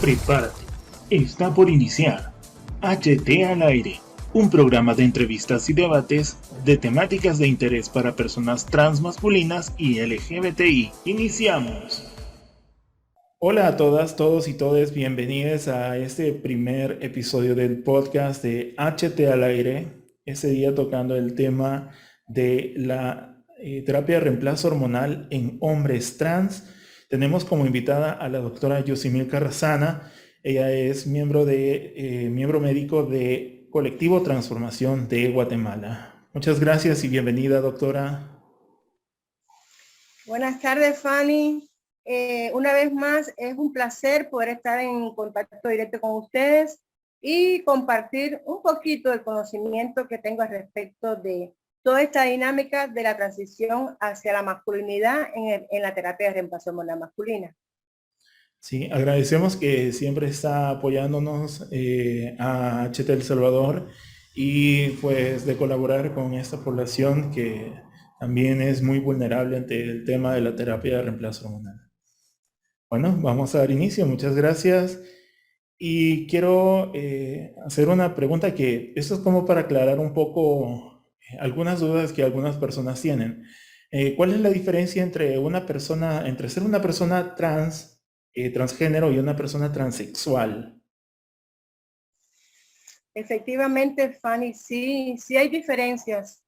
Prepárate, está por iniciar HT al aire, un programa de entrevistas y debates de temáticas de interés para personas transmasculinas y LGBTI. Iniciamos. Hola a todas, todos y todes, bienvenidos a este primer episodio del podcast de HT al aire. Este día tocando el tema de la terapia de reemplazo hormonal en hombres trans. Tenemos como invitada a la doctora Yosimil Carrasana. Ella es miembro médico de Colectivo Transformación de Guatemala. Muchas gracias y bienvenida, doctora. Buenas tardes, Fanny. Una vez más, es un placer poder estar en contacto directo con ustedes y compartir un poquito del conocimiento que tengo al respecto de toda esta dinámica de la transición hacia la masculinidad en la terapia de reemplazo hormonal masculina. Sí, agradecemos que siempre está apoyándonos a HT El Salvador y pues de colaborar con esta población que también es muy vulnerable ante el tema de la terapia de reemplazo hormonal. Bueno, vamos a dar inicio. Muchas gracias. Y quiero hacer una pregunta que esto es como para aclarar un poco algunas dudas que algunas personas tienen. ¿Cuál es la diferencia entre ser una persona transgénero y una persona transexual? Efectivamente, Fanny, sí hay diferencias.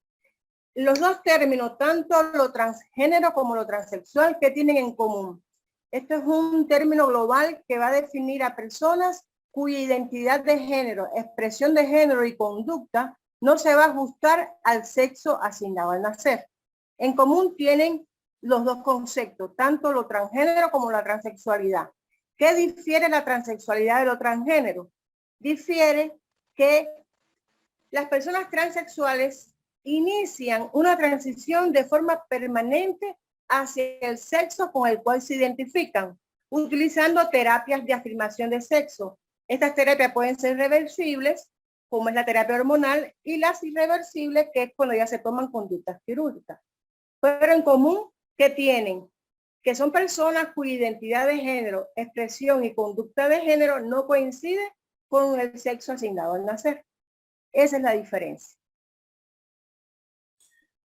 Los dos términos, tanto lo transgénero como lo transexual, ¿qué tienen en común? Este es un término global que va a definir a personas cuya identidad de género, expresión de género y conducta no se va a ajustar al sexo asignado al nacer. En común tienen los dos conceptos, tanto lo transgénero como la transexualidad. ¿Qué difiere la transexualidad de lo transgénero? Difiere que las personas transexuales inician una transición de forma permanente hacia el sexo con el cual se identifican, utilizando terapias de afirmación de sexo. Estas terapias pueden ser reversibles, como es la terapia hormonal, y las irreversibles, que es cuando ya se toman conductas quirúrgicas. Pero en común, ¿qué tienen? Que son personas cuya identidad de género, expresión y conducta de género no coincide con el sexo asignado al nacer. Esa es la diferencia.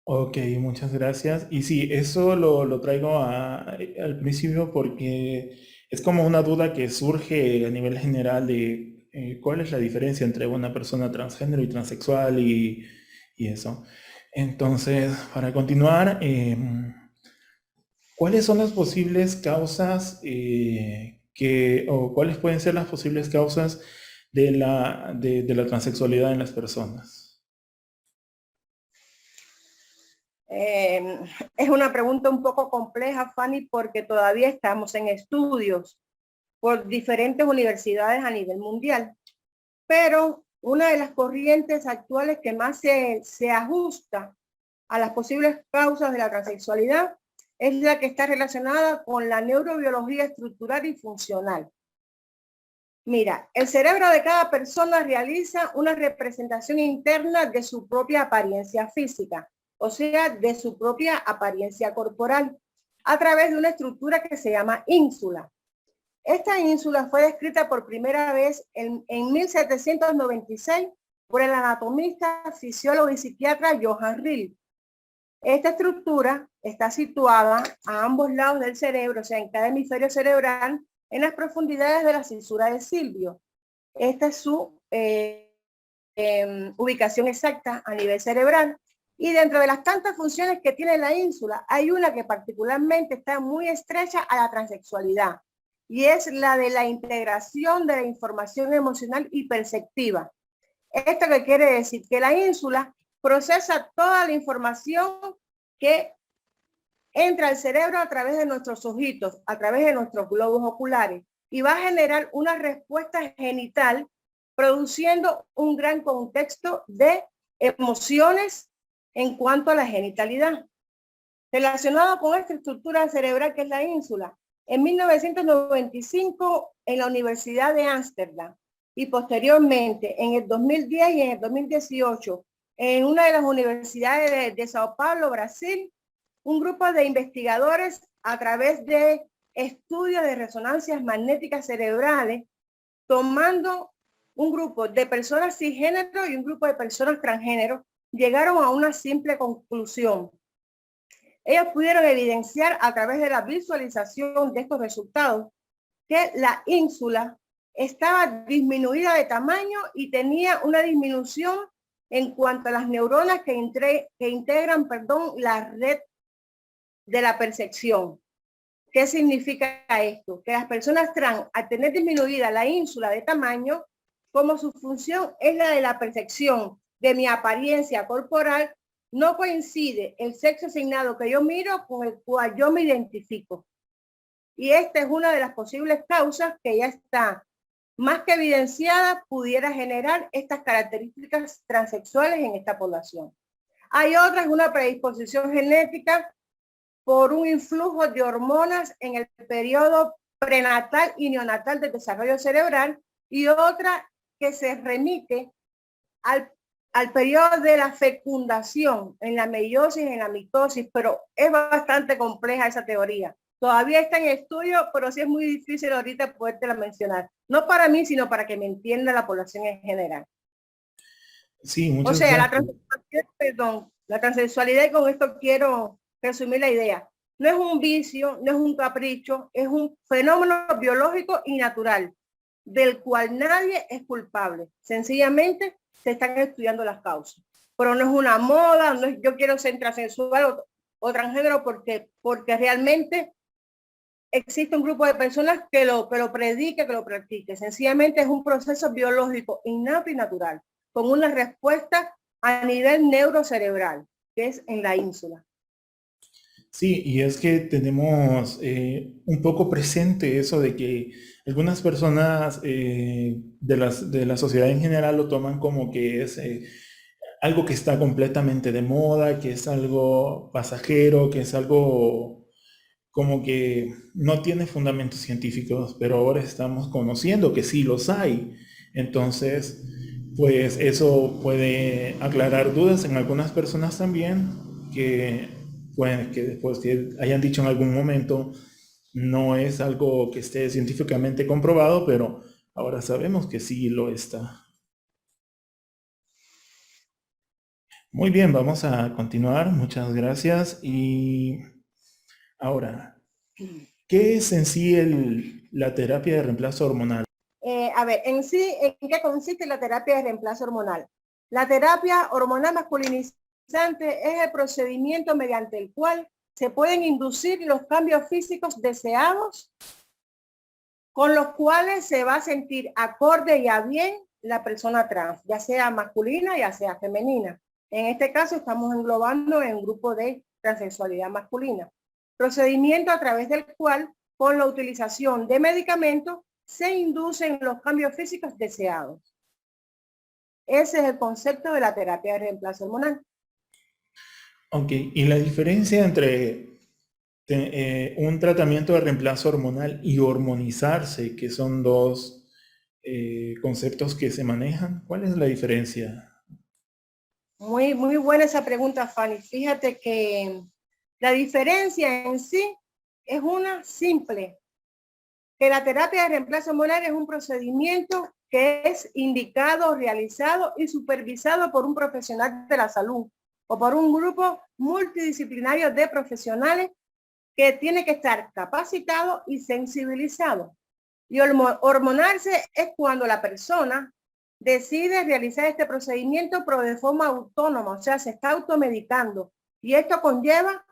Ok, muchas gracias. Y sí, eso lo traigo al principio porque es como una duda que surge a nivel general de cuál es la diferencia entre una persona transgénero y transexual y eso. Entonces, para continuar, ¿cuáles son las posibles causas o cuáles pueden ser las posibles causas de la transexualidad en las personas? Es una pregunta un poco compleja, Fanny, porque todavía estamos en estudios por diferentes universidades a nivel mundial. Pero una de las corrientes actuales que más se ajusta a las posibles causas de la transexualidad es la que está relacionada con la neurobiología estructural y funcional. Mira, el cerebro de cada persona realiza una representación interna de su propia apariencia física, o sea, de su propia apariencia corporal, a través de una estructura que se llama ínsula. Esta ínsula fue descrita por primera vez en 1796 por el anatomista, fisiólogo y psiquiatra Johann Riehl. Esta estructura está situada a ambos lados del cerebro, o sea, en cada hemisferio cerebral, en las profundidades de la cisura de Silvio. Esta es su ubicación exacta a nivel cerebral. Y dentro de las tantas funciones que tiene la ínsula, hay una que particularmente está muy estrecha a la transexualidad, y es la de la integración de la información emocional y perceptiva. ¿Esto qué quiere decir? Que la ínsula procesa toda la información que entra al cerebro a través de nuestros ojitos, a través de nuestros globos oculares, y va a generar una respuesta genital produciendo un gran contexto de emociones en cuanto a la genitalidad. Relacionado con esta estructura cerebral que es la ínsula, en 1995 en la Universidad de Ámsterdam y posteriormente en el 2010 y en el 2018 en una de las universidades de Sao Paulo, Brasil, un grupo de investigadores a través de estudios de resonancias magnéticas cerebrales, tomando un grupo de personas cisgénero y un grupo de personas transgénero, llegaron a una simple conclusión. Ellos pudieron evidenciar a través de la visualización de estos resultados que la ínsula estaba disminuida de tamaño y tenía una disminución en cuanto a las neuronas que integran la red de la percepción. ¿Qué significa esto? Que las personas trans, al tener disminuida la ínsula de tamaño, como su función es la de la percepción de mi apariencia corporal, no coincide el sexo asignado que yo miro con el cual yo me identifico. Y esta es una de las posibles causas que ya está más que evidenciada, pudiera generar estas características transexuales en esta población. Hay otras, una predisposición genética por un influjo de hormonas en el periodo prenatal y neonatal del desarrollo cerebral, y otra que se remite al periodo de la fecundación, en la meiosis, en la mitosis, pero es bastante compleja esa teoría. Todavía está en estudio, pero sí es muy difícil ahorita podértela mencionar. No para mí, sino para que me entienda la población en general. Sí, O muchas sea, gracias. la transexualidad, y con esto quiero resumir la idea, no es un vicio, no es un capricho, es un fenómeno biológico y natural, del cual nadie es culpable. Sencillamente se están estudiando las causas. Pero no es una moda, no es yo quiero ser transexual o transgénero porque realmente existe un grupo de personas que lo predique, que lo practique. Sencillamente es un proceso biológico innato y natural, con una respuesta a nivel neurocerebral, que es en la ínsula. Sí, y es que tenemos un poco presente eso de que algunas personas de la sociedad en general lo toman como que es algo que está completamente de moda, que es algo pasajero, que es algo como que no tiene fundamentos científicos, pero ahora estamos conociendo que sí los hay. Entonces, pues eso puede aclarar dudas en algunas personas también que, bueno, que después que hayan dicho en algún momento no es algo que esté científicamente comprobado, pero ahora sabemos que sí lo está. Muy bien, vamos a continuar. Muchas gracias. Y ahora, ¿qué es en sí la terapia de reemplazo hormonal? A ver, en sí, ¿en qué consiste la terapia de reemplazo hormonal? La terapia hormonal masculinizante es el procedimiento mediante el cual se pueden inducir los cambios físicos deseados con los cuales se va a sentir acorde y a bien la persona trans, ya sea masculina, ya sea femenina. En este caso estamos englobando en un grupo de transexualidad masculina. Procedimiento a través del cual, con la utilización de medicamentos, se inducen los cambios físicos deseados. Ese es el concepto de la terapia de reemplazo hormonal. Ok, y la diferencia entre un tratamiento de reemplazo hormonal y hormonizarse, que son dos conceptos que se manejan, ¿cuál es la diferencia? Muy, muy buena esa pregunta, Fanny. Fíjate que la diferencia en sí es una simple, que la terapia de reemplazo hormonal es un procedimiento que es indicado, realizado y supervisado por un profesional de la salud o por un grupo multidisciplinario de profesionales que tiene que estar capacitado y sensibilizado. Y hormonarse es cuando la persona decide realizar este procedimiento, pero de forma autónoma, o sea, se está automedicando. Y esto conlleva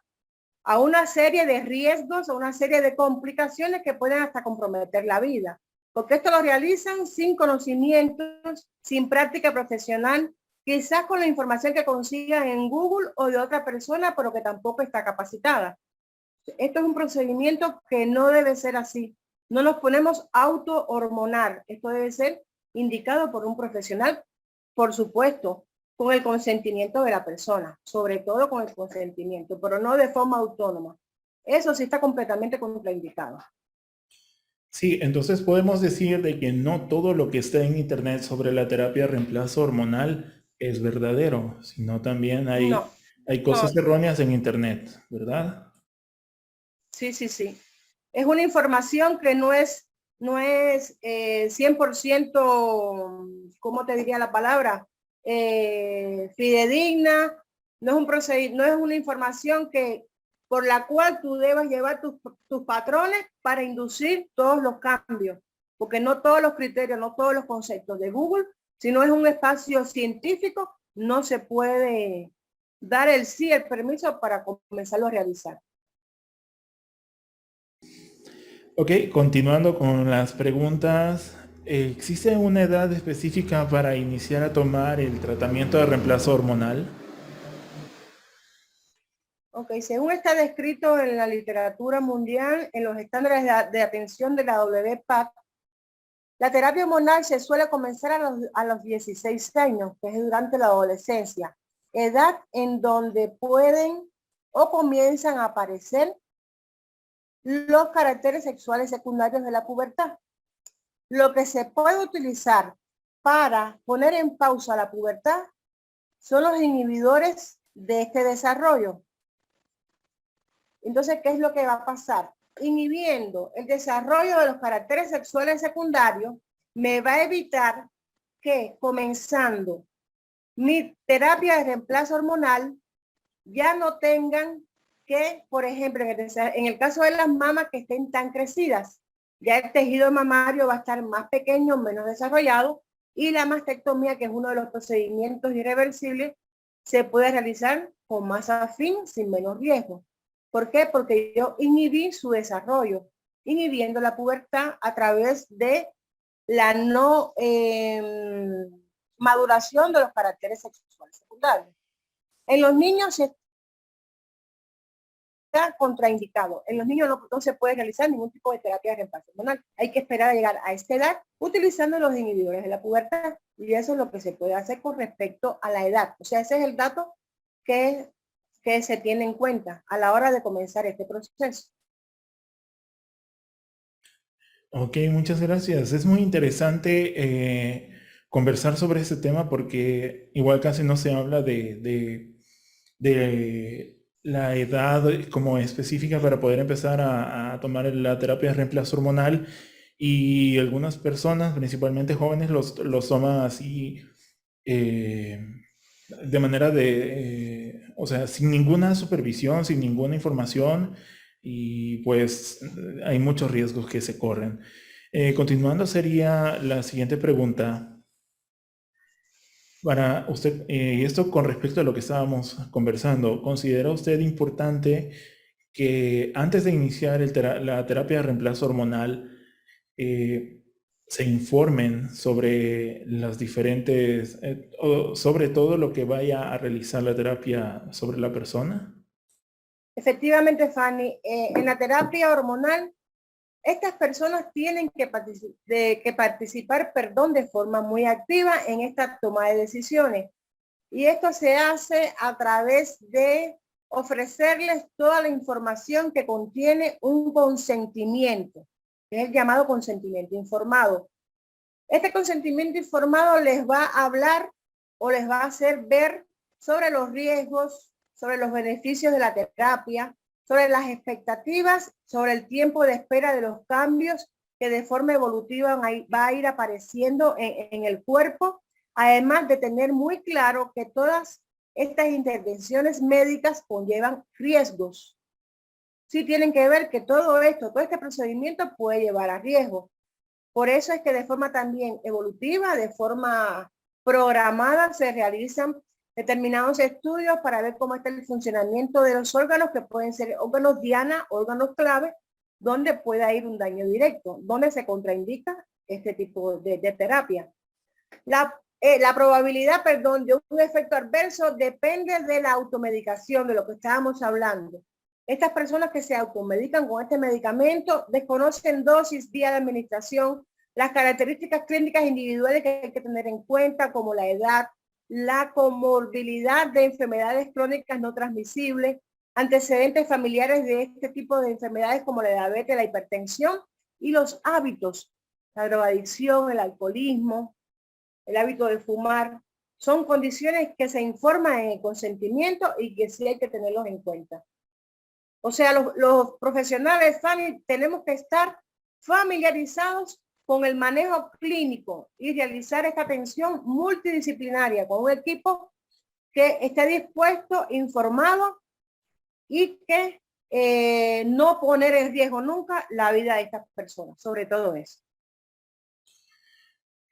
a una serie de riesgos, a una serie de complicaciones que pueden hasta comprometer la vida. Porque esto lo realizan sin conocimientos, sin práctica profesional, quizás con la información que consigan en Google o de otra persona, pero que tampoco está capacitada. Esto es un procedimiento que no debe ser así. No nos ponemos auto-hormonar. Esto debe ser indicado por un profesional, por supuesto, con el consentimiento de la persona, sobre todo con el consentimiento, pero no de forma autónoma. Eso sí está completamente contraindicado. Sí, entonces podemos decir de que no todo lo que está en internet sobre la terapia de reemplazo hormonal es verdadero, sino también No, hay no, cosas erróneas en internet, ¿verdad? sí, sí, sí. Es una información que no es 100%, ¿cómo te diría la palabra? Fidedigna, no es una información por la cual tú debas llevar tus patrones para inducir todos los cambios, porque no todos los criterios, no todos los conceptos de Google, si no es un espacio científico, no se puede dar el permiso para comenzarlo a realizar. Ok, continuando con las preguntas, ¿existe una edad específica para iniciar a tomar el tratamiento de reemplazo hormonal? Ok, según está descrito en la literatura mundial, en los estándares de atención de la WPATH, la terapia hormonal se suele comenzar a los 16 años, que es durante la adolescencia, edad en donde pueden o comienzan a aparecer los caracteres sexuales secundarios de la pubertad. Lo que se puede utilizar para poner en pausa la pubertad son los inhibidores de este desarrollo. Entonces, ¿qué es lo que va a pasar? Inhibiendo el desarrollo de los caracteres sexuales secundarios, me va a evitar que comenzando mi terapia de reemplazo hormonal ya no tengan que, por ejemplo, en el caso de las mamas que estén tan crecidas, ya el tejido mamario va a estar más pequeño, menos desarrollado, y la mastectomía, que es uno de los procedimientos irreversibles, se puede realizar con más afín, sin menos riesgo. ¿Por qué? Porque yo inhibí su desarrollo, inhibiendo la pubertad a través de la no maduración de los caracteres sexuales secundarios. En los niños está contraindicado. En los niños no se puede realizar ningún tipo de terapia de reemplazo hormonal. Hay que esperar a llegar a esta edad utilizando los inhibidores de la pubertad. Y eso es lo que se puede hacer con respecto a la edad. O sea, ese es el dato que se tiene en cuenta a la hora de comenzar este proceso. Ok, muchas gracias. Es muy interesante conversar sobre este tema porque igual casi no se habla de la edad como específica para poder empezar a tomar la terapia de reemplazo hormonal, y algunas personas, principalmente jóvenes, los toman así de manera o sea, sin ninguna supervisión, sin ninguna información, y pues hay muchos riesgos que se corren. Continuando sería la siguiente pregunta para usted, y esto con respecto a lo que estábamos conversando. ¿Considera usted importante que antes de iniciar la terapia de reemplazo hormonal se informen sobre las diferentes, o sobre todo lo que vaya a realizar la terapia sobre la persona? Efectivamente, Fanny, en la terapia hormonal, estas personas tienen que participar, de forma muy activa en esta toma de decisiones. Y esto se hace a través de ofrecerles toda la información que contiene un consentimiento, que es el llamado consentimiento informado. Este consentimiento informado les va a hablar o les va a hacer ver sobre los riesgos, sobre los beneficios de la terapia, sobre las expectativas, sobre el tiempo de espera de los cambios que de forma evolutiva va a ir apareciendo en el cuerpo, además de tener muy claro que todas estas intervenciones médicas conllevan riesgos. Sí tienen que ver que todo este procedimiento puede llevar a riesgo. Por eso es que de forma también evolutiva, de forma programada, se realizan determinados estudios para ver cómo está el funcionamiento de los órganos, que pueden ser órganos diana, órganos clave, donde pueda ir un daño directo, donde se contraindica este tipo de terapia. La probabilidad, de un efecto adverso depende de la automedicación, de lo que estábamos hablando. Estas personas que se automedican con este medicamento desconocen dosis, vía de administración, las características clínicas individuales que hay que tener en cuenta, como la edad, la comorbilidad de enfermedades crónicas no transmisibles, antecedentes familiares de este tipo de enfermedades como la diabetes, la hipertensión, y los hábitos, la drogadicción, el alcoholismo, el hábito de fumar. Son condiciones que se informan en el consentimiento y que sí hay que tenerlos en cuenta. O sea, los profesionales, Fanny, tenemos que estar familiarizados con el manejo clínico y realizar esta atención multidisciplinaria con un equipo que esté dispuesto, informado y que no poner en riesgo nunca la vida de estas personas, sobre todo eso.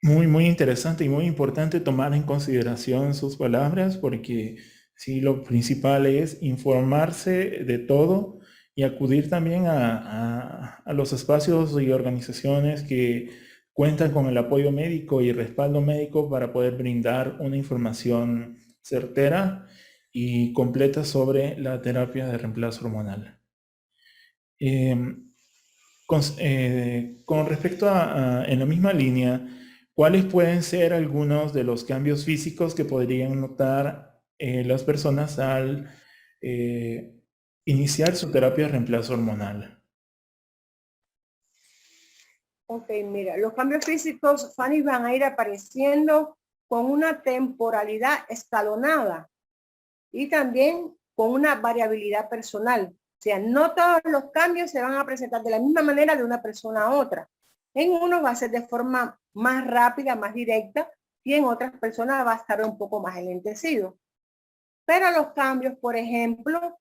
Muy interesante y muy importante tomar en consideración sus palabras, porque sí, lo principal es informarse de todo y acudir también a los espacios y organizaciones que cuentan con el apoyo médico y el respaldo médico para poder brindar una información certera y completa sobre la terapia de reemplazo hormonal. Con respecto en la misma línea, ¿cuáles pueden ser algunos de los cambios físicos que podrían notar las personas al iniciar su terapia de reemplazo hormonal? Ok, mira, los cambios físicos, Fanny, van a ir apareciendo con una temporalidad escalonada y también con una variabilidad personal. O sea, no todos los cambios se van a presentar de la misma manera de una persona a otra. En unos va a ser de forma más rápida, más directa, y en otras personas va a estar un poco más enlentecido. Pero los cambios, por ejemplo,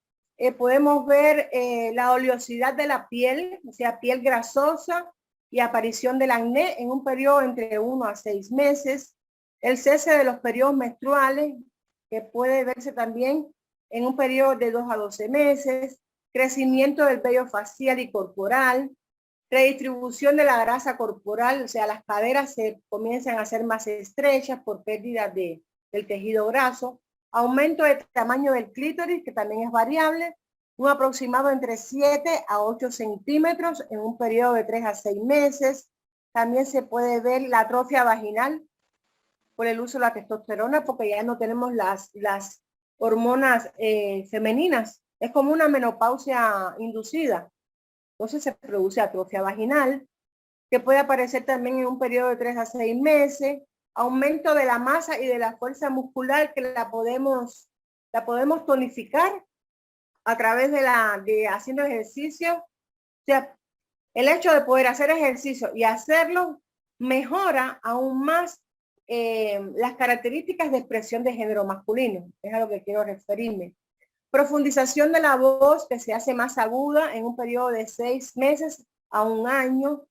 podemos ver la oleosidad de la piel, o sea, piel grasosa y aparición del acné en un periodo entre 1 a 6 meses, el cese de los periodos menstruales, que puede verse también en un periodo de 2 a 12 meses, crecimiento del vello facial y corporal, redistribución de la grasa corporal, o sea, las caderas se comienzan a ser más estrechas por pérdida del tejido graso, aumento de tamaño del clítoris, que también es variable, un aproximado entre 7 a 8 centímetros en un periodo de 3 a 6 meses. También se puede ver la atrofia vaginal por el uso de la testosterona, porque ya no tenemos las hormonas femeninas. Es como una menopausia inducida. Entonces se produce atrofia vaginal, que puede aparecer también en un periodo de 3 a 6 meses, aumento de la masa y de la fuerza muscular, que la podemos tonificar a través de haciendo ejercicio. O sea, el hecho de poder hacer ejercicio y hacerlo mejora aún más las características de expresión de género masculino. Es a lo que quiero referirme. Profundización de la voz, que se hace más aguda en un periodo de 6 meses a 1 año.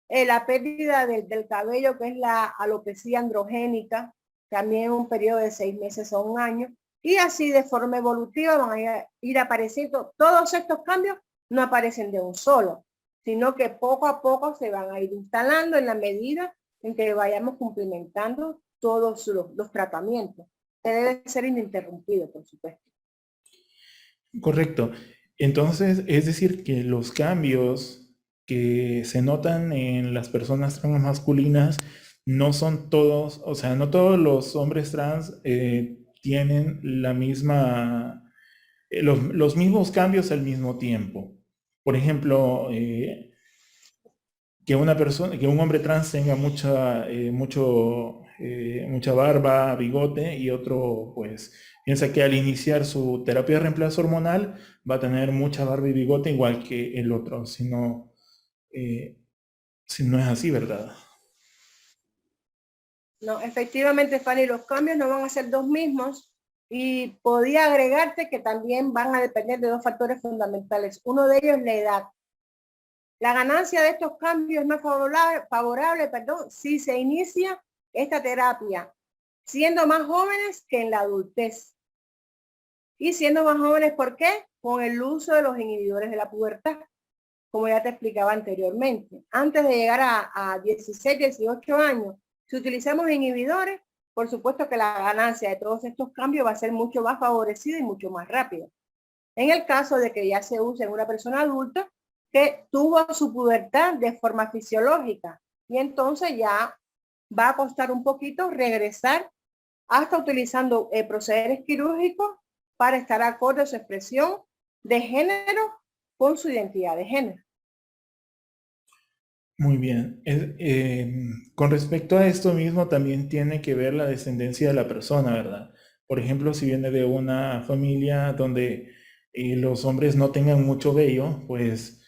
La pérdida del cabello, que es la alopecia androgénica, también en un periodo de 6 meses a 1 año. Y así de forma evolutiva van a ir apareciendo. Todos estos cambios no aparecen de un solo, sino que poco a poco se van a ir instalando en la medida en que vayamos cumplimentando todos los tratamientos, que debe ser ininterrumpido, por supuesto. Correcto. Entonces, es decir, que los cambios que se notan en las personas trans masculinas no son todos, o sea, no todos los hombres trans tienen la misma, los mismos cambios al mismo tiempo. Por ejemplo, que un hombre trans tenga mucha barba, bigote, y otro, pues, piensa que al iniciar su terapia de reemplazo hormonal va a tener mucha barba y bigote igual que el otro, si no es así, ¿verdad? No, efectivamente, Fanny, los cambios no van a ser los mismos y podía agregarte que también van a depender de 2 factores fundamentales. Uno de ellos es la edad. La ganancia de estos cambios es más favorable, si se inicia esta terapia siendo más jóvenes que en la adultez. Y siendo más jóvenes, ¿por qué? Con el uso de los inhibidores de la pubertad, como ya te explicaba anteriormente. Antes de llegar a 16, 18 años, si utilizamos inhibidores, por supuesto que la ganancia de todos estos cambios va a ser mucho más favorecida y mucho más rápida. En el caso de que ya se use en una persona adulta que tuvo su pubertad de forma fisiológica, y entonces ya va a costar un poquito regresar hasta utilizando procederes quirúrgicos para estar acorde a su expresión de género con su identidad de género. Muy bien. Con respecto a esto mismo, también tiene que ver la descendencia de la persona, ¿verdad? Por ejemplo, si viene de una familia donde los hombres no tengan mucho vello, pues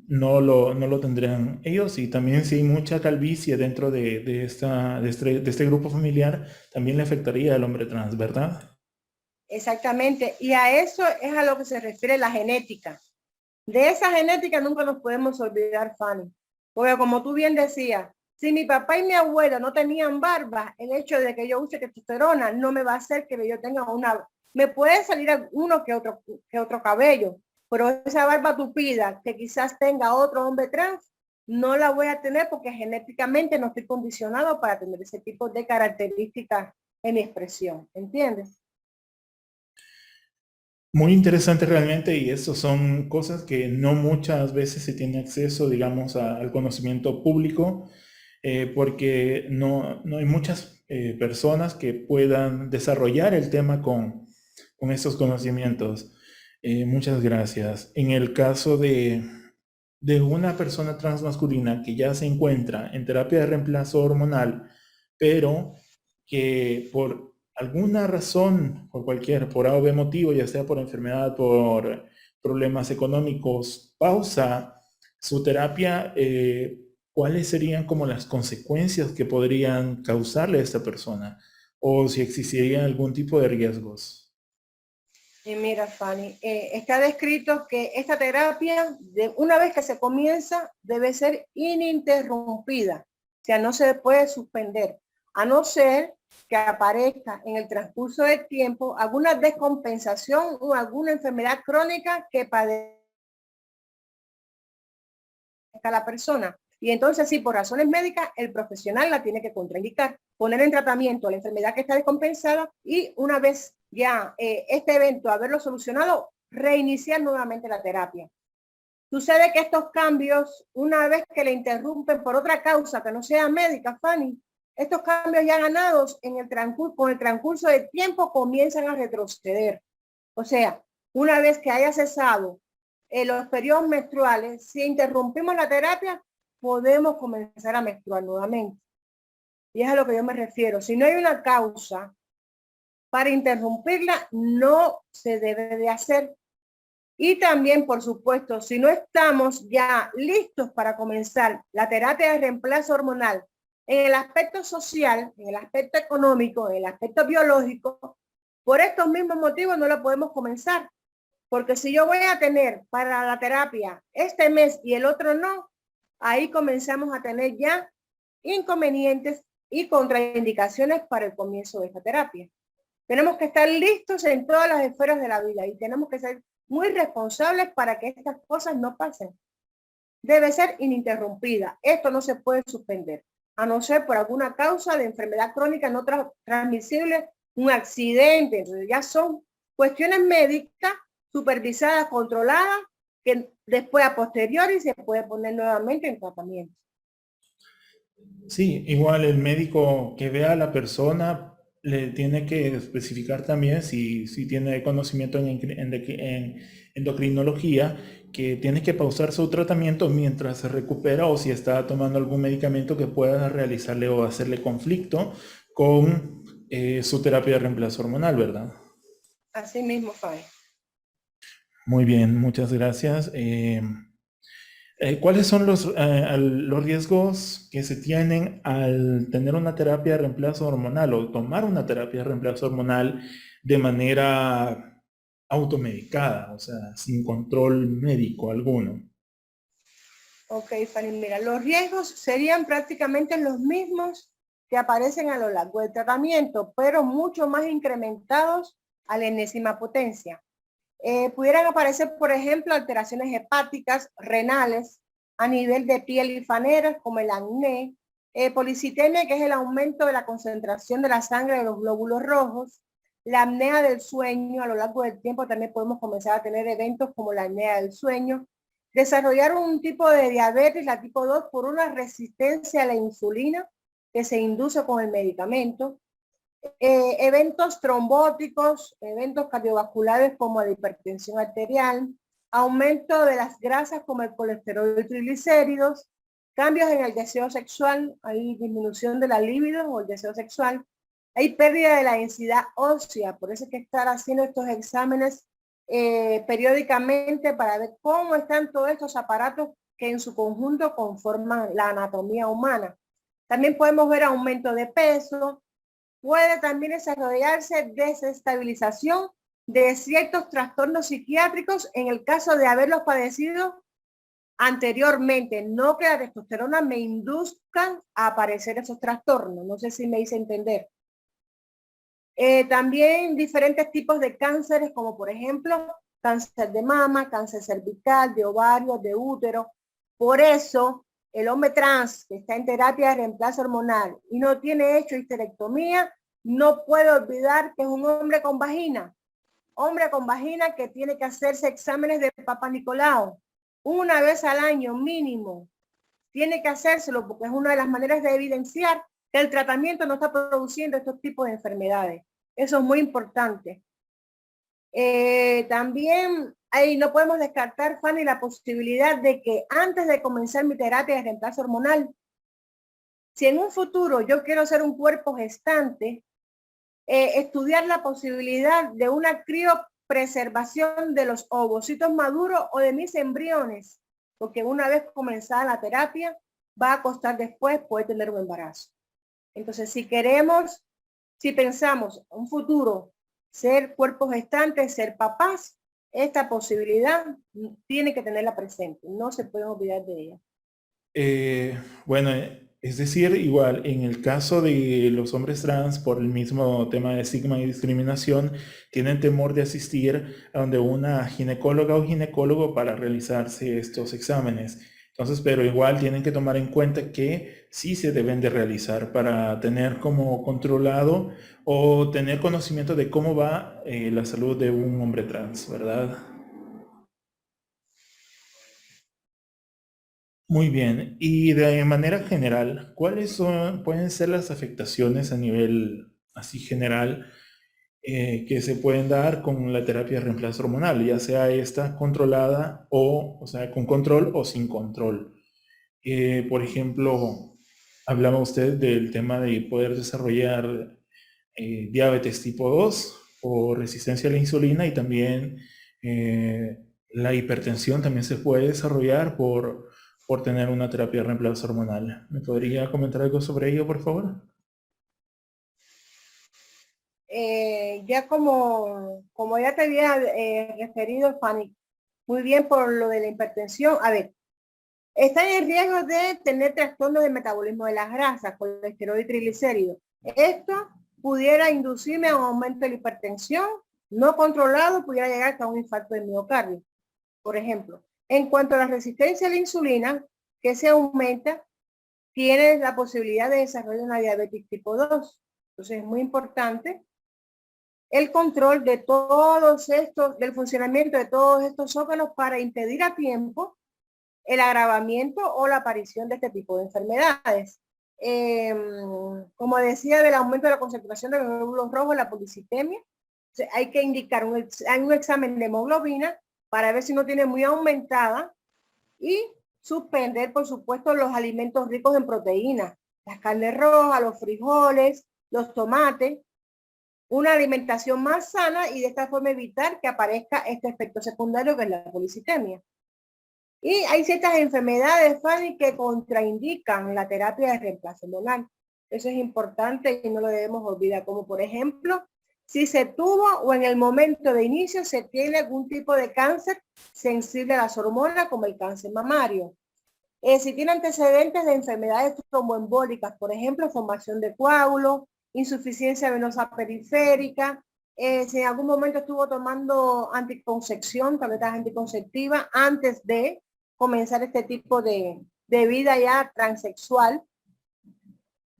no lo tendrán ellos. Y también si hay mucha calvicie dentro de este grupo familiar, también le afectaría al hombre trans, ¿verdad? Exactamente. Y a eso es a lo que se refiere la genética. De esa genética nunca nos podemos olvidar, Fanny. Porque como tú bien decías, si mi papá y mi abuela no tenían barba, el hecho de que yo use testosterona no me va a hacer que yo tenga una... Me puede salir uno que otro cabello, pero esa barba tupida que quizás tenga otro hombre trans, no la voy a tener porque genéticamente no estoy condicionado para tener ese tipo de características en mi expresión. ¿Entiendes? Muy interesante realmente, y eso son cosas que no muchas veces se tiene acceso, digamos, al conocimiento público, porque no hay muchas personas que puedan desarrollar el tema con estos conocimientos. Muchas gracias. En el caso de una persona transmasculina que ya se encuentra en terapia de reemplazo hormonal, pero que por alguna razón, por A o B motivo, ya sea por enfermedad, por problemas económicos, pausa su terapia, ¿cuáles serían como las consecuencias que podrían causarle a esta persona? O si existiría algún tipo de riesgos. Y mira, Fanny, está descrito que esta terapia, una vez que se comienza, debe ser ininterrumpida. O sea, no se puede suspender, a no ser que aparezca en el transcurso del tiempo alguna descompensación o alguna enfermedad crónica que padezca la persona. Y entonces, sí, por razones médicas, el profesional la tiene que contraindicar, poner en tratamiento la enfermedad que está descompensada y una vez ya este evento haberlo solucionado, reiniciar nuevamente la terapia. Sucede que estos cambios, una vez que le interrumpen por otra causa que no sea médica, Fanny, estos cambios ya ganados en el transcurso, con el transcurso del tiempo comienzan a retroceder. O sea, una vez que haya cesado los periodos menstruales, si interrumpimos la terapia, podemos comenzar a menstruar nuevamente. Y es a lo que yo me refiero. Si no hay una causa para interrumpirla, no se debe de hacer. Y también, por supuesto, si no estamos ya listos para comenzar la terapia de reemplazo hormonal en el aspecto social, en el aspecto económico, en el aspecto biológico, por estos mismos motivos no lo podemos comenzar. Porque si yo voy a tener para la terapia este mes y el otro no, ahí comenzamos a tener ya inconvenientes y contraindicaciones para el comienzo de esta terapia. Tenemos que estar listos en todas las esferas de la vida y tenemos que ser muy responsables para que estas cosas no pasen. Debe ser ininterrumpida. Esto no se puede suspender, a no ser por alguna causa de enfermedad crónica no transmisible, un accidente. Entonces ya son cuestiones médicas supervisadas, controladas, que después a posteriori se puede poner nuevamente en tratamiento. Sí, igual el médico que vea a la persona le tiene que especificar también si tiene conocimiento en endocrinología, que tiene que pausar su tratamiento mientras se recupera o si está tomando algún medicamento que pueda realizarle o hacerle conflicto con su terapia de reemplazo hormonal, ¿verdad? Así mismo, Fabi. Muy bien, muchas gracias. ¿Cuáles son los riesgos que se tienen al tener una terapia de reemplazo hormonal o tomar una terapia de reemplazo hormonal de manera automedicada, o sea, sin control médico alguno? Ok, Fanny, mira, los riesgos serían prácticamente los mismos que aparecen a lo largo del tratamiento, pero mucho más incrementados a la enésima potencia. Pudieran aparecer, por ejemplo, alteraciones hepáticas, renales, a nivel de piel y faneras, como el acné, policitemia, que es el aumento de la concentración de la sangre de los glóbulos rojos, la apnea del sueño. A lo largo del tiempo también podemos comenzar a tener eventos como la apnea del sueño, desarrollar un tipo de diabetes, la tipo 2, por una resistencia a la insulina que se induce con el medicamento, eventos trombóticos, eventos cardiovasculares como la hipertensión arterial, aumento de las grasas como el colesterol y triglicéridos, cambios en el deseo sexual, hay disminución de la libido o el deseo sexual, hay pérdida de la densidad ósea, por eso hay que estar haciendo estos exámenes periódicamente para ver cómo están todos estos aparatos que en su conjunto conforman la anatomía humana. También podemos ver aumento de peso, puede también desarrollarse desestabilización de ciertos trastornos psiquiátricos en el caso de haberlos padecido anteriormente, no que la testosterona me induzcan a aparecer esos trastornos. No sé si me hice entender. También diferentes tipos de cánceres, como por ejemplo, cáncer de mama, cáncer cervical, de ovario, de útero. Por eso, el hombre trans que está en terapia de reemplazo hormonal y no tiene hecho histerectomía, no puede olvidar que es un hombre con vagina. Hombre con vagina que tiene que hacerse exámenes de Papa Nicolau una vez al año mínimo. Tiene que hacérselo porque es una de las maneras de evidenciar que el tratamiento no está produciendo estos tipos de enfermedades. Eso es muy importante. También ahí no podemos descartar, Fanny, la posibilidad de que antes de comenzar mi terapia de reemplazo hormonal, si en un futuro yo quiero ser un cuerpo gestante, estudiar la posibilidad de una criopreservación de los ovocitos maduros o de mis embriones, porque una vez comenzada la terapia, va a costar después poder tener un embarazo. Entonces, si pensamos un futuro, ser cuerpos gestantes, ser papás, esta posibilidad tiene que tenerla presente, no se puede olvidar de ella. Bueno, es decir, igual, en el caso de los hombres trans, por el mismo tema de estigma y discriminación, tienen temor de asistir a donde una ginecóloga o ginecólogo para realizarse estos exámenes. Entonces, pero igual tienen que tomar en cuenta que sí se deben de realizar para tener como controlado o tener conocimiento de cómo va la salud de un hombre trans, ¿verdad? Muy bien. Y de manera general, pueden ser las afectaciones a nivel así general que se pueden dar con la terapia de reemplazo hormonal, ya sea esta controlada o sea, con control o sin control? Por ejemplo, hablaba usted del tema de poder desarrollar diabetes tipo 2 o resistencia a la insulina, y también la hipertensión también se puede desarrollar por tener una terapia de reemplazo hormonal. ¿Me podría comentar algo sobre ello, por favor? Ya como ya te había referido, Fanny, muy bien por lo de la hipertensión. A ver, está en riesgo de tener trastorno de metabolismo de las grasas, colesterol y triglicéridos. Esto pudiera inducirme a un aumento de la hipertensión no controlado, pudiera llegar hasta un infarto de miocardio, por ejemplo. En cuanto a la resistencia a la insulina, que se aumenta, tiene la posibilidad de desarrollar una diabetes tipo 2. Entonces es muy importante el control de todos estos, del funcionamiento de todos estos órganos para impedir a tiempo el agravamiento o la aparición de este tipo de enfermedades. Como decía, del aumento de la concentración de los glóbulos rojos, la policitemia, hay que indicar un examen de hemoglobina para ver si no tiene muy aumentada y suspender, por supuesto, los alimentos ricos en proteínas, las carnes rojas, los frijoles, los tomates, una alimentación más sana y de esta forma evitar que aparezca este efecto secundario que es la policitemia. Y hay ciertas enfermedades, Fanny, que contraindican la terapia de reemplazo hormonal. Eso es importante y no lo debemos olvidar, como por ejemplo, si se tuvo o en el momento de inicio se tiene algún tipo de cáncer sensible a las hormonas, como el cáncer mamario. Si tiene antecedentes de enfermedades tromboembólicas, por ejemplo, formación de coágulos, insuficiencia venosa periférica, si en algún momento estuvo tomando anticoncepción, tabletas anticonceptivas, antes de comenzar este tipo de vida ya transexual.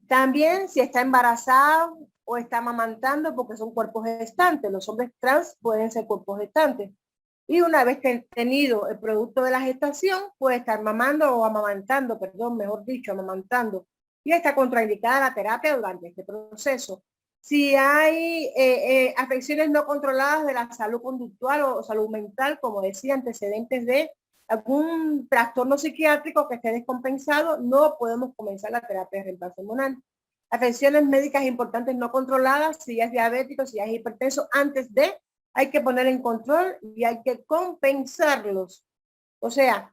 También si está embarazado o está amamantando, porque son cuerpos gestantes. Los hombres trans pueden ser cuerpos gestantes. Y una vez que tenido el producto de la gestación, puede estar mamando o amamantando, perdón, mejor dicho, amamantando. Y está contraindicada la terapia durante este proceso. Si hay afecciones no controladas de la salud conductual o salud mental, como decía, antecedentes de algún trastorno psiquiátrico que esté descompensado, no podemos comenzar la terapia de reemplazo hormonal. Afecciones médicas importantes no controladas, si es diabético, si es hipertenso, antes de hay que poner en control y hay que compensarlos. O sea,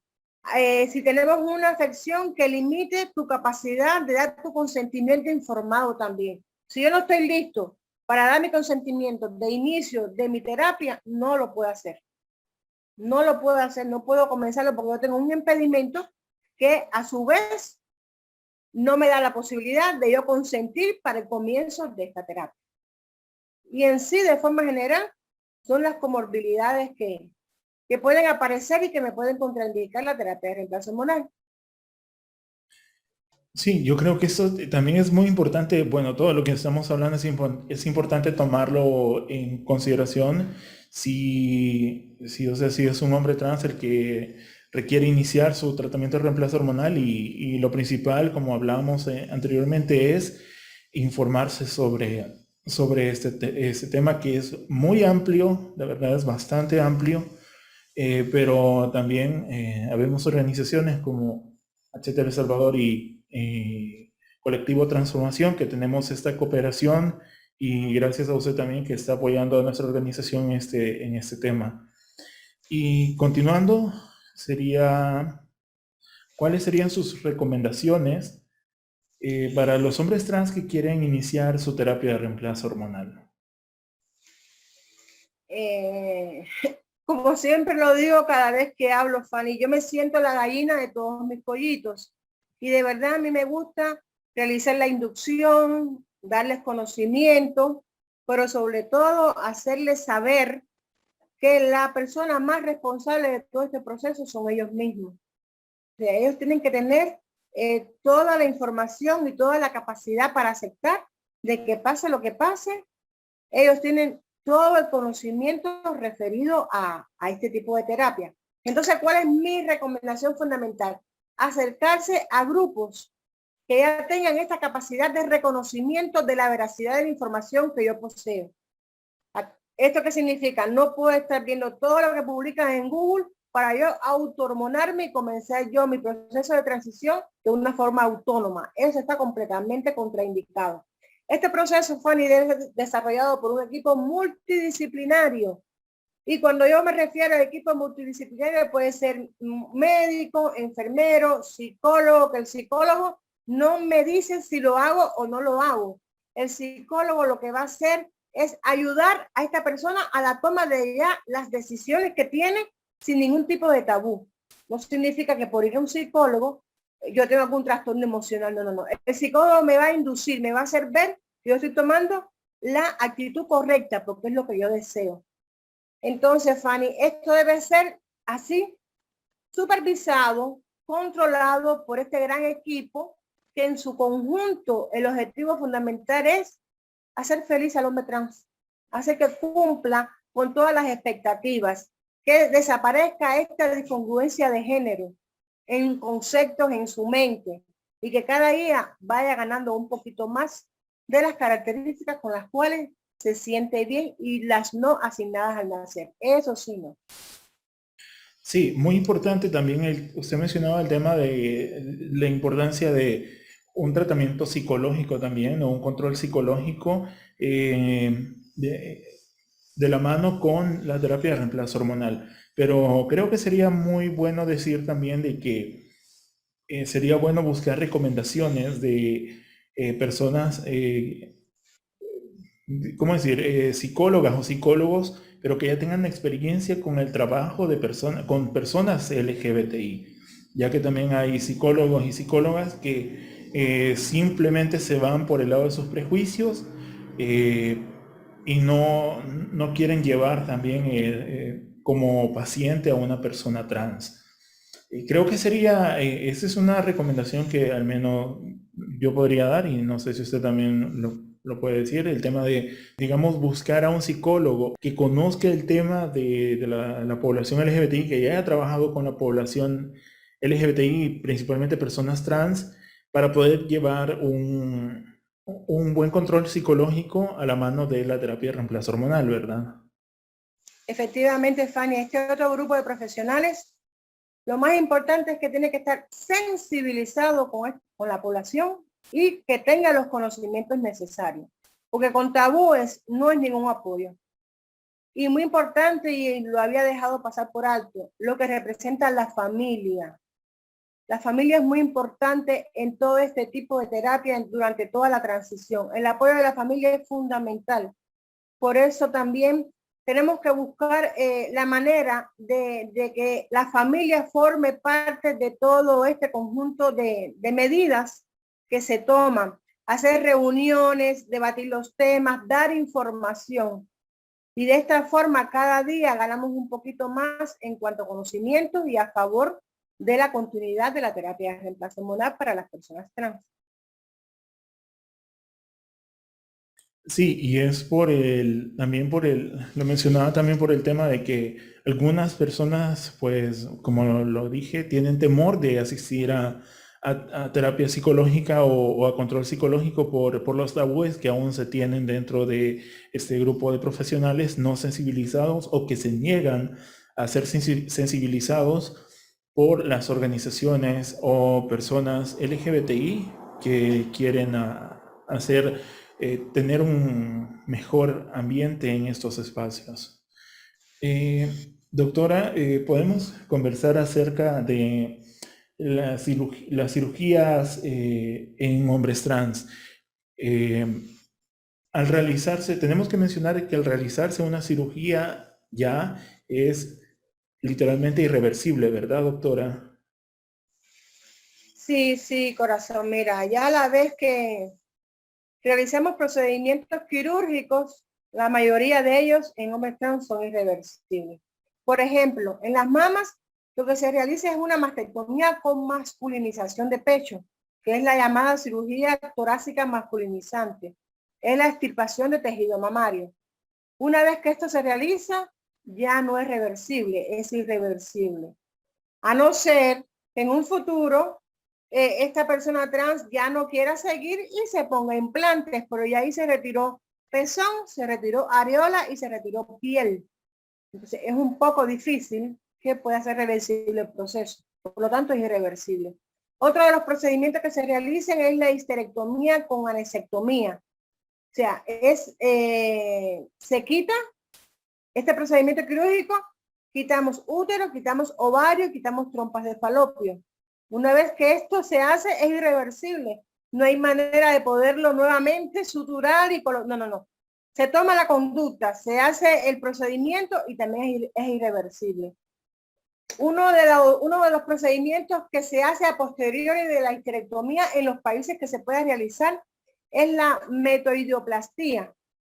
si tenemos una afección que limite tu capacidad de dar tu consentimiento informado también. Si yo no estoy listo para dar mi consentimiento de inicio de mi terapia, no lo puedo hacer. No lo puedo hacer, no puedo comenzarlo porque yo tengo un impedimento que a su vez no me da la posibilidad de yo consentir para el comienzo de esta terapia. Y en sí, de forma general, son las comorbilidades que pueden aparecer y que me pueden contraindicar la terapia de reemplazo hormonal. Sí, yo creo que eso también es muy importante. Bueno, todo lo que estamos hablando es importante tomarlo en consideración. O sea, si es un hombre trans el que requiere iniciar su tratamiento de reemplazo hormonal y lo principal, como hablábamos anteriormente, es informarse sobre este tema que es muy amplio, la verdad es bastante amplio, pero también habemos organizaciones como HT El Salvador y Colectivo Transformación, que tenemos esta cooperación, y gracias a usted también que está apoyando a nuestra organización en este tema. Y continuando, ¿cuáles serían sus recomendaciones para los hombres trans que quieren iniciar su terapia de reemplazo hormonal? Como siempre lo digo cada vez que hablo, Fanny, yo me siento la gallina de todos mis pollitos. Y de verdad a mí me gusta realizar la inducción, darles conocimiento, pero sobre todo hacerles saber que la persona más responsable de todo este proceso son ellos mismos. O sea, ellos tienen que tener toda la información y toda la capacidad para aceptar de que pase lo que pase. Ellos tienen todo el conocimiento referido a este tipo de terapia. Entonces, ¿cuál es mi recomendación fundamental? Acercarse a grupos que ya tengan esta capacidad de reconocimiento de la veracidad de la información que yo poseo. ¿Esto qué significa? No puedo estar viendo todo lo que publican en Google para yo autohormonarme y comenzar yo mi proceso de transición de una forma autónoma. Eso está completamente contraindicado. Este proceso fue desarrollado por un equipo multidisciplinario. Y cuando yo me refiero al equipo multidisciplinario, puede ser médico, enfermero, psicólogo, que el psicólogo no me dice si lo hago o no lo hago. El psicólogo lo que va a hacer es ayudar a esta persona a la toma de ya las decisiones que tiene sin ningún tipo de tabú. No significa que por ir a un psicólogo yo tengo algún trastorno emocional, no. El psicólogo me va a inducir, me va a hacer ver que yo estoy tomando la actitud correcta porque es lo que yo deseo. Entonces, Fanny, esto debe ser así, supervisado, controlado por este gran equipo que en su conjunto el objetivo fundamental es hacer feliz al hombre trans, hacer que cumpla con todas las expectativas, que desaparezca esta discongruencia de género en conceptos en su mente y que cada día vaya ganando un poquito más de las características con las cuales se siente bien y las no asignadas al nacer. Eso sí, no. Sí, muy importante también, usted mencionaba el tema de la importancia de un tratamiento psicológico también, o un control psicológico de la mano con la terapia de reemplazo hormonal. Pero creo que sería muy bueno decir también de que sería bueno buscar recomendaciones de personas, ¿cómo decir? Psicólogas o psicólogos, pero que ya tengan experiencia con el trabajo con personas LGBTI, ya que también hay psicólogos y psicólogas que simplemente se van por el lado de sus prejuicios y no quieren llevar también como paciente a una persona trans. Creo que esa es una recomendación que al menos yo podría dar, y no sé si usted también lo puede decir, el tema de, digamos, buscar a un psicólogo que conozca el tema de la población LGBTI, que ya haya trabajado con la población LGBTI, principalmente personas trans, para poder llevar un buen control psicológico a la mano de la terapia de reemplazo hormonal, ¿verdad? Efectivamente, Fanny, este otro grupo de profesionales, lo más importante es que tiene que estar sensibilizado con la población y que tenga los conocimientos necesarios, porque con tabúes no es ningún apoyo. Y muy importante, y lo había dejado pasar por alto, lo que representa la familia. La familia es muy importante en todo este tipo de terapia durante toda la transición. El apoyo de la familia es fundamental. Por eso también tenemos que buscar la manera de que la familia forme parte de todo este conjunto de medidas que se toman. Hacer reuniones, debatir los temas, dar información. Y de esta forma cada día ganamos un poquito más en cuanto a conocimientos y a favor de la continuidad de la terapia de reemplazo hormonal para las personas trans. Sí, y es lo mencionaba también por el tema de que algunas personas, pues, como lo dije, tienen temor de asistir a terapia psicológica o a control psicológico por los tabúes que aún se tienen dentro de este grupo de profesionales no sensibilizados o que se niegan a ser sensibilizados por las organizaciones o personas LGBTI que quieren hacer tener un mejor ambiente en estos espacios. Doctora, ¿podemos conversar acerca de las cirugías en hombres trans? Al realizarse, tenemos que mencionar que al realizarse una cirugía ya es literalmente irreversible, ¿verdad, doctora? Sí, sí, corazón, mira, ya a la vez que realizamos procedimientos quirúrgicos, la mayoría de ellos en hombres trans son irreversibles. Por ejemplo, en las mamas, lo que se realiza es una mastectomía con masculinización de pecho, que es la llamada cirugía torácica masculinizante. Es la extirpación de tejido mamario. Una vez que esto se realiza, ya no es reversible, es irreversible. A no ser que en un futuro esta persona trans ya no quiera seguir y se ponga implantes, pero ya ahí se retiró pezón, se retiró areola y se retiró piel. Entonces es un poco difícil que pueda ser reversible el proceso. Por lo tanto es irreversible. Otro de los procedimientos que se realizan es la histerectomía con anesectomía. O sea, se quita este procedimiento quirúrgico, quitamos útero, quitamos ovario, quitamos trompas de falopio. Una vez que esto se hace, es irreversible. No hay manera de poderlo nuevamente suturar y no. Se toma la conducta, se hace el procedimiento y también es irreversible. Uno de los procedimientos que se hace a posteriori de la histerectomía en los países que se puede realizar es la metoidioplastia,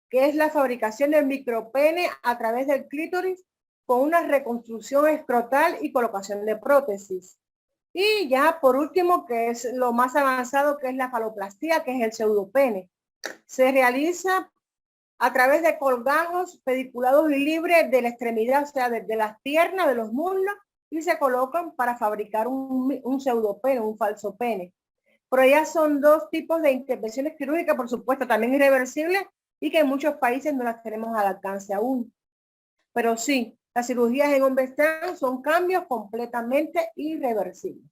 que es la fabricación del micropene a través del clítoris con una reconstrucción escrotal y colocación de prótesis. Y ya por último, que es lo más avanzado, que es la faloplastía, que es el pseudopene. Se realiza a través de colgajos pediculados y libres de la extremidad, o sea, desde las piernas, de los muslos, y se colocan para fabricar un pseudopene, un falso pene. Pero ya son dos tipos de intervenciones quirúrgicas, por supuesto, también irreversibles, y que en muchos países no las tenemos al alcance aún. Pero sí, las cirugías en hombres trans son cambios completamente irreversibles.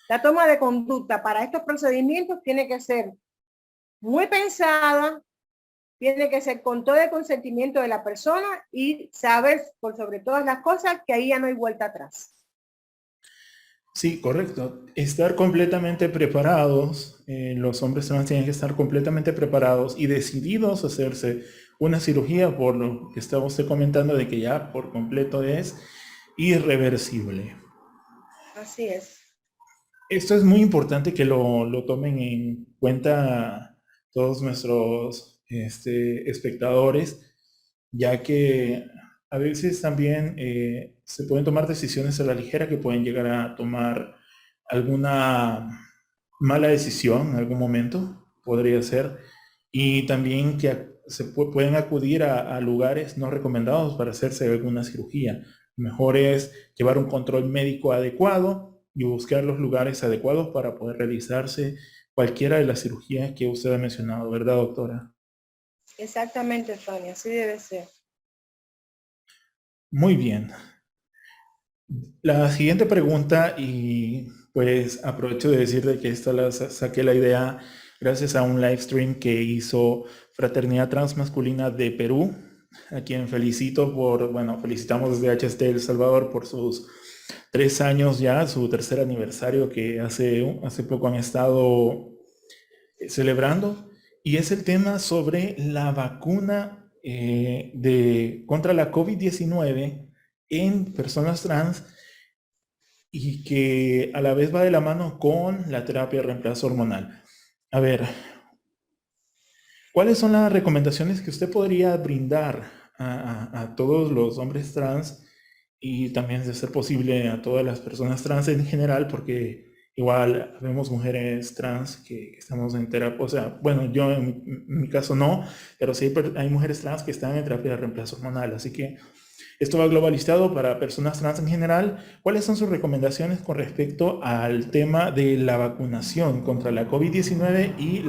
La toma de conducta para estos procedimientos tiene que ser muy pensada, tiene que ser con todo el consentimiento de la persona y saber, por sobre todas las cosas, que ahí ya no hay vuelta atrás. Sí, correcto. Estar completamente preparados, los hombres trans tienen que estar completamente preparados y decididos a hacerse una cirugía, por lo que estaba usted comentando de que ya por completo es irreversible. Así es. Esto es muy importante que lo tomen en cuenta todos nuestros espectadores, ya que a veces también se pueden tomar decisiones a la ligera que pueden llegar a tomar alguna mala decisión en algún momento, podría ser, y también que pueden acudir a lugares no recomendados para hacerse alguna cirugía. Mejor es llevar un control médico adecuado y buscar los lugares adecuados para poder realizarse cualquiera de las cirugías que usted ha mencionado, ¿verdad, doctora? Exactamente, Fanny, así debe ser. Muy bien. La siguiente pregunta, y pues aprovecho de decir de que esta saqué la idea gracias a un live stream que hizo Fraternidad Transmasculina de Perú, a quien felicito bueno, felicitamos desde HST El Salvador por sus 3 años ya, su tercer aniversario que hace poco han estado celebrando, y es el tema sobre la vacuna contra la COVID-19 en personas trans y que a la vez va de la mano con la terapia de reemplazo hormonal. A ver, ¿cuáles son las recomendaciones que usted podría brindar a todos los hombres trans y también, de ser posible, a todas las personas trans en general? Porque igual vemos mujeres trans que estamos en terapia, o sea, bueno, yo en mi caso no, pero sí hay mujeres trans que están en terapia de reemplazo hormonal, así que esto va globalizado para personas trans en general. ¿Cuáles son sus recomendaciones con respecto al tema de la vacunación contra la COVID-19 y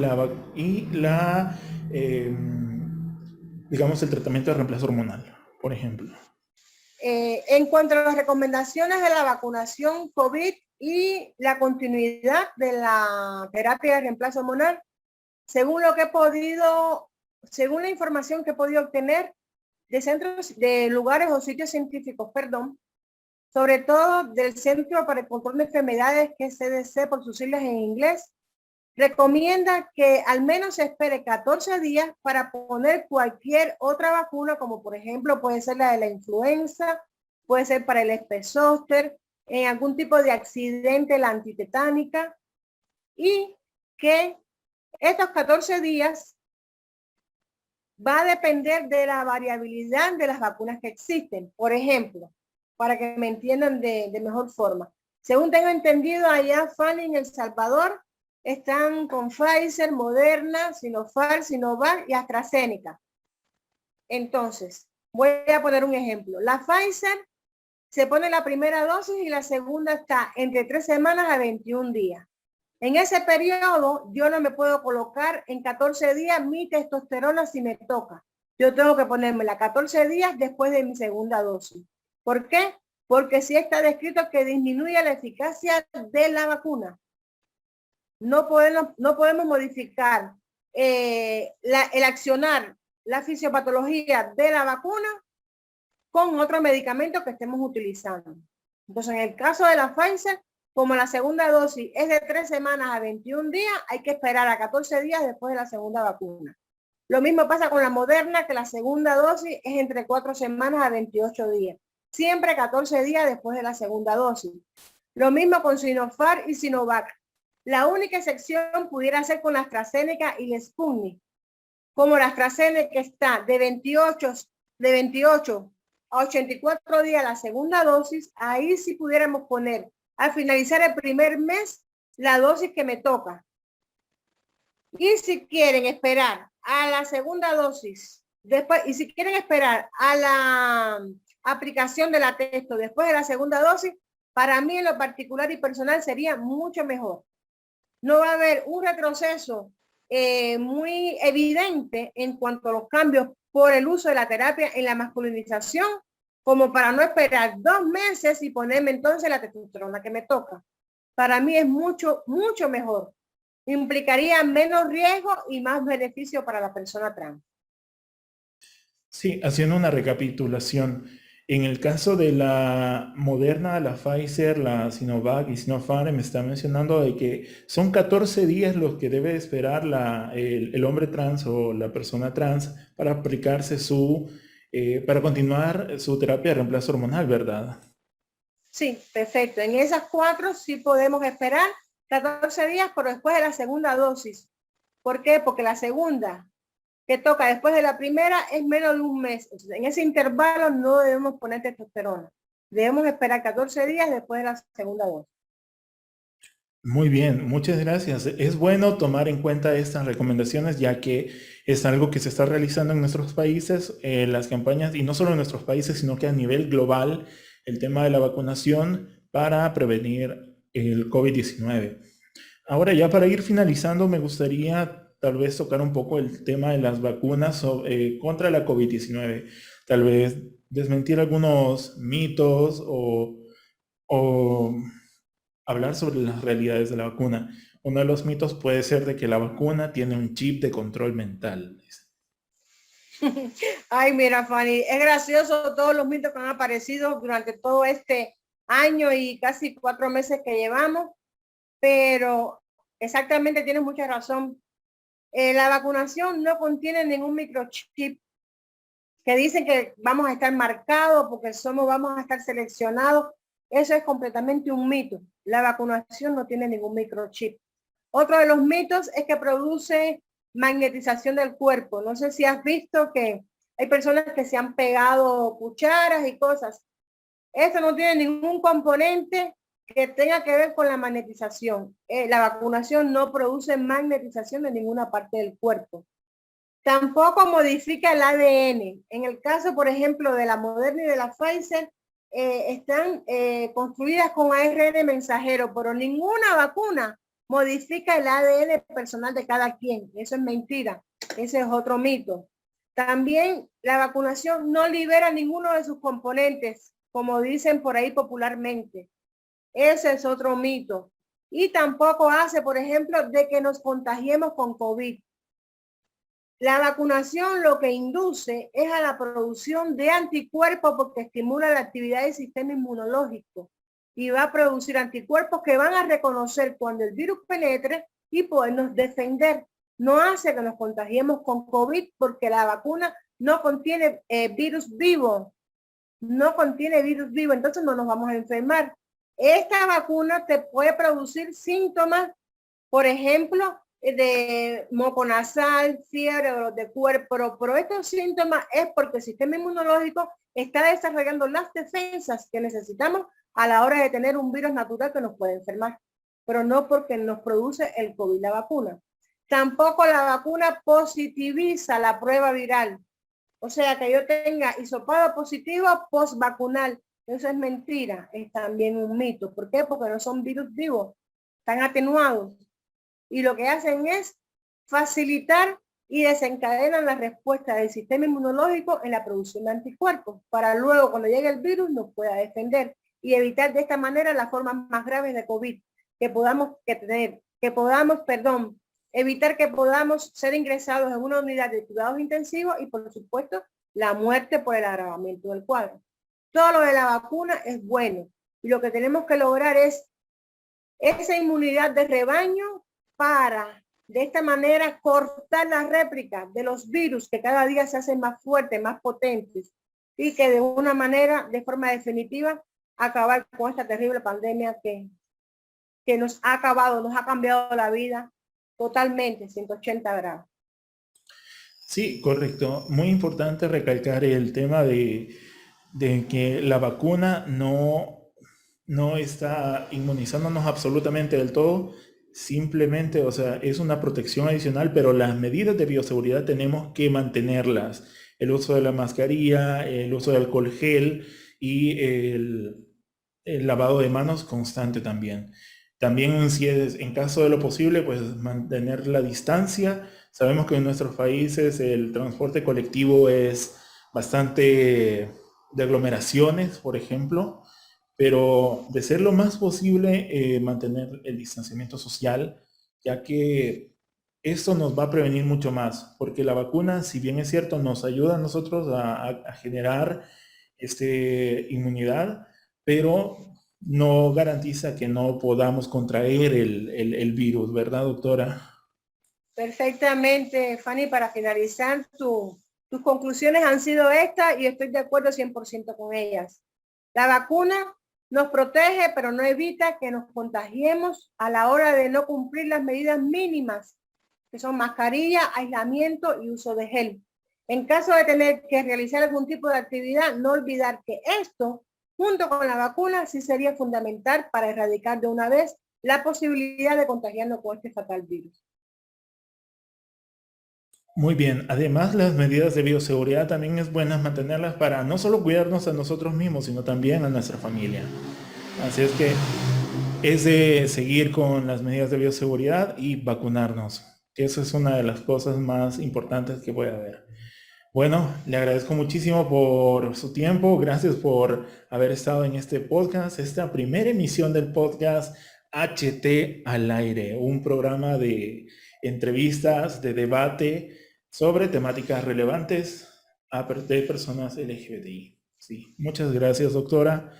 digamos, el tratamiento de reemplazo hormonal, por ejemplo? En cuanto a las recomendaciones de la vacunación COVID y la continuidad de la terapia de reemplazo hormonal, según lo que he podido, según la información que he podido obtener de centros, de lugares o sitios científicos, perdón, sobre todo del Centro para el Control de Enfermedades, que es CDC por sus siglas en inglés, recomienda que al menos se espere 14 días para poner cualquier otra vacuna, como por ejemplo puede ser la de la influenza, puede ser para el herpes zóster, en algún tipo de accidente, la antitetánica, y que estos 14 días va a depender de la variabilidad de las vacunas que existen. Por ejemplo, para que me entiendan de mejor forma. Según tengo entendido, allá, Fanny, en El Salvador, están con Pfizer, Moderna, Sinopharm, Sinovac y AstraZeneca. Entonces, voy a poner un ejemplo. La Pfizer se pone la primera dosis y la segunda está entre 3 semanas a 21 días. En ese periodo, yo no me puedo colocar en 14 días mi testosterona si me toca. Yo tengo que ponérmela 14 días después de mi segunda dosis. ¿Por qué? Porque sí está descrito que disminuye la eficacia de la vacuna. No podemos modificar el accionar, la fisiopatología de la vacuna con otro medicamento que estemos utilizando. Entonces, en el caso de la Pfizer, como la segunda dosis es de 3 semanas a 21 días, hay que esperar a 14 días después de la segunda vacuna. Lo mismo pasa con la Moderna, que la segunda dosis es entre 4 semanas a 28 días. Siempre 14 días después de la segunda dosis. Lo mismo con Sinopharm y Sinovac. La única excepción pudiera ser con la AstraZeneca y el Sputnik. Como la AstraZeneca está de 28 a 84 días la segunda dosis, ahí sí pudiéramos poner al finalizar el primer mes la dosis que me toca. Y si quieren esperar a la segunda dosis, después, y si quieren esperar a la aplicación de la testo después de la segunda dosis, para mí en lo particular y personal sería mucho mejor. No va a haber un retroceso muy evidente en cuanto a los cambios por el uso de la terapia en la masculinización, como para no esperar 2 meses y ponerme entonces la testosterona que me toca. Para mí es mucho, mucho mejor. Implicaría menos riesgo y más beneficio para la persona trans. Sí, haciendo una recapitulación. En el caso de la Moderna, la Pfizer, la Sinovac y Sinopharm, me está mencionando de que son 14 días los que debe esperar el hombre trans o la persona trans para aplicarse para continuar su terapia de reemplazo hormonal, ¿verdad? Sí, perfecto. En esas 4 sí podemos esperar 14 días, pero después de la segunda dosis. ¿Por qué? Porque la segunda que toca después de la primera es menos de un mes. Entonces, en ese intervalo no debemos poner testosterona. Debemos esperar 14 días después de la segunda dosis. Muy bien, muchas gracias. Es bueno tomar en cuenta estas recomendaciones, ya que es algo que se está realizando en nuestros países, las campañas, y no solo en nuestros países, sino que a nivel global, el tema de la vacunación para prevenir el COVID-19. Ahora, ya para ir finalizando, me gustaría tal vez tocar un poco el tema de las vacunas contra la COVID-19. Tal vez desmentir algunos mitos o hablar sobre las realidades de la vacuna. Uno de los mitos puede ser de que la vacuna tiene un chip de control mental. Ay, mira, Fanny, es gracioso todos los mitos que han aparecido durante todo este año y casi 4 meses que llevamos, pero exactamente tienes mucha razón. La vacunación no contiene ningún microchip que dicen que vamos a estar marcados porque vamos a estar seleccionados. Eso es completamente un mito. La vacunación no tiene ningún microchip. Otro de los mitos es que produce magnetización del cuerpo. No sé si has visto que hay personas que se han pegado cucharas y cosas. Esto no tiene ningún componente que tenga que ver con la magnetización. La vacunación no produce magnetización de ninguna parte del cuerpo. Tampoco modifica el ADN. En el caso, por ejemplo, de la Moderna y de la Pfizer, están construidas con ARN mensajero, pero ninguna vacuna modifica el ADN personal de cada quien. Eso es mentira. Ese es otro mito. También la vacunación no libera ninguno de sus componentes, como dicen por ahí popularmente. Ese es otro mito. Y tampoco hace, por ejemplo, de que nos contagiemos con COVID. La vacunación lo que induce es a la producción de anticuerpos porque estimula la actividad del sistema inmunológico y va a producir anticuerpos que van a reconocer cuando el virus penetre y podernos defender. No hace que nos contagiemos con COVID porque la vacuna no contiene virus vivo, no contiene virus vivo, entonces no nos vamos a enfermar. Esta vacuna te puede producir síntomas, por ejemplo, de moco nasal, fiebre, dolor de cuerpo, pero estos síntomas es porque el sistema inmunológico está desarrollando las defensas que necesitamos a la hora de tener un virus natural que nos puede enfermar, pero no porque nos produce el COVID la vacuna. Tampoco la vacuna positiviza la prueba viral. O sea, que yo tenga hisopado positivo post-vacunal. Eso es mentira, es también un mito. ¿Por qué? Porque no son virus vivos, están atenuados. Y lo que hacen es facilitar y desencadenan la respuesta del sistema inmunológico en la producción de anticuerpos, para luego, cuando llegue el virus, nos pueda defender y evitar de esta manera las formas más graves de COVID evitar que podamos ser ingresados en una unidad de cuidados intensivos y, por supuesto, la muerte por el agravamiento del cuadro. Todo lo de la vacuna es bueno y lo que tenemos que lograr es esa inmunidad de rebaño para, de esta manera, cortar la réplica de los virus que cada día se hacen más fuertes, más potentes y que de una manera, de forma definitiva, acabar con esta terrible pandemia que nos ha acabado, nos ha cambiado la vida totalmente, 180 grados. Sí, correcto. Muy importante recalcar el tema de que la vacuna no está inmunizándonos absolutamente del todo, simplemente, o sea, es una protección adicional, pero las medidas de bioseguridad tenemos que mantenerlas. El uso de la mascarilla, el uso de alcohol gel y el lavado de manos constante también. También, si es en caso de lo posible, pues mantener la distancia. Sabemos que en nuestros países el transporte colectivo es bastante de aglomeraciones, por ejemplo, pero de ser lo más posible mantener el distanciamiento social, ya que esto nos va a prevenir mucho más, porque la vacuna, si bien es cierto, nos ayuda a nosotros a generar inmunidad, pero no garantiza que no podamos contraer el virus, ¿verdad, doctora? Perfectamente, Fanny, para finalizar, tus conclusiones han sido estas y estoy de acuerdo 100% con ellas. La vacuna nos protege, pero no evita que nos contagiemos a la hora de no cumplir las medidas mínimas, que son mascarilla, aislamiento y uso de gel. En caso de tener que realizar algún tipo de actividad, no olvidar que esto, junto con la vacuna, sí sería fundamental para erradicar de una vez la posibilidad de contagiarnos con este fatal virus. Muy bien, además las medidas de bioseguridad también es buenas mantenerlas para no solo cuidarnos a nosotros mismos, sino también a nuestra familia. Así es que es de seguir con las medidas de bioseguridad y vacunarnos. Eso es una de las cosas más importantes que puede haber. Bueno, le agradezco muchísimo por su tiempo. Gracias por haber estado en este podcast, esta primera emisión del podcast HT al aire, un programa de entrevistas, de debate sobre temáticas relevantes de personas LGBTI. Sí, muchas gracias, doctora,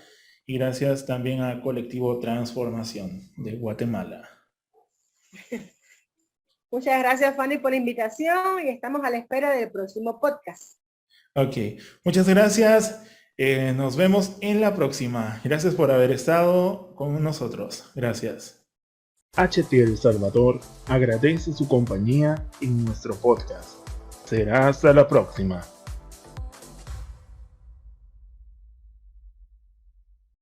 y gracias también a Colectivo Transformación de Guatemala. Muchas gracias, Fanny, por la invitación y estamos a la espera del próximo podcast. Ok, muchas gracias. Nos vemos en la próxima. Gracias por haber estado con nosotros. Gracias. HT El Salvador agradece su compañía en nuestro podcast. Será hasta la próxima.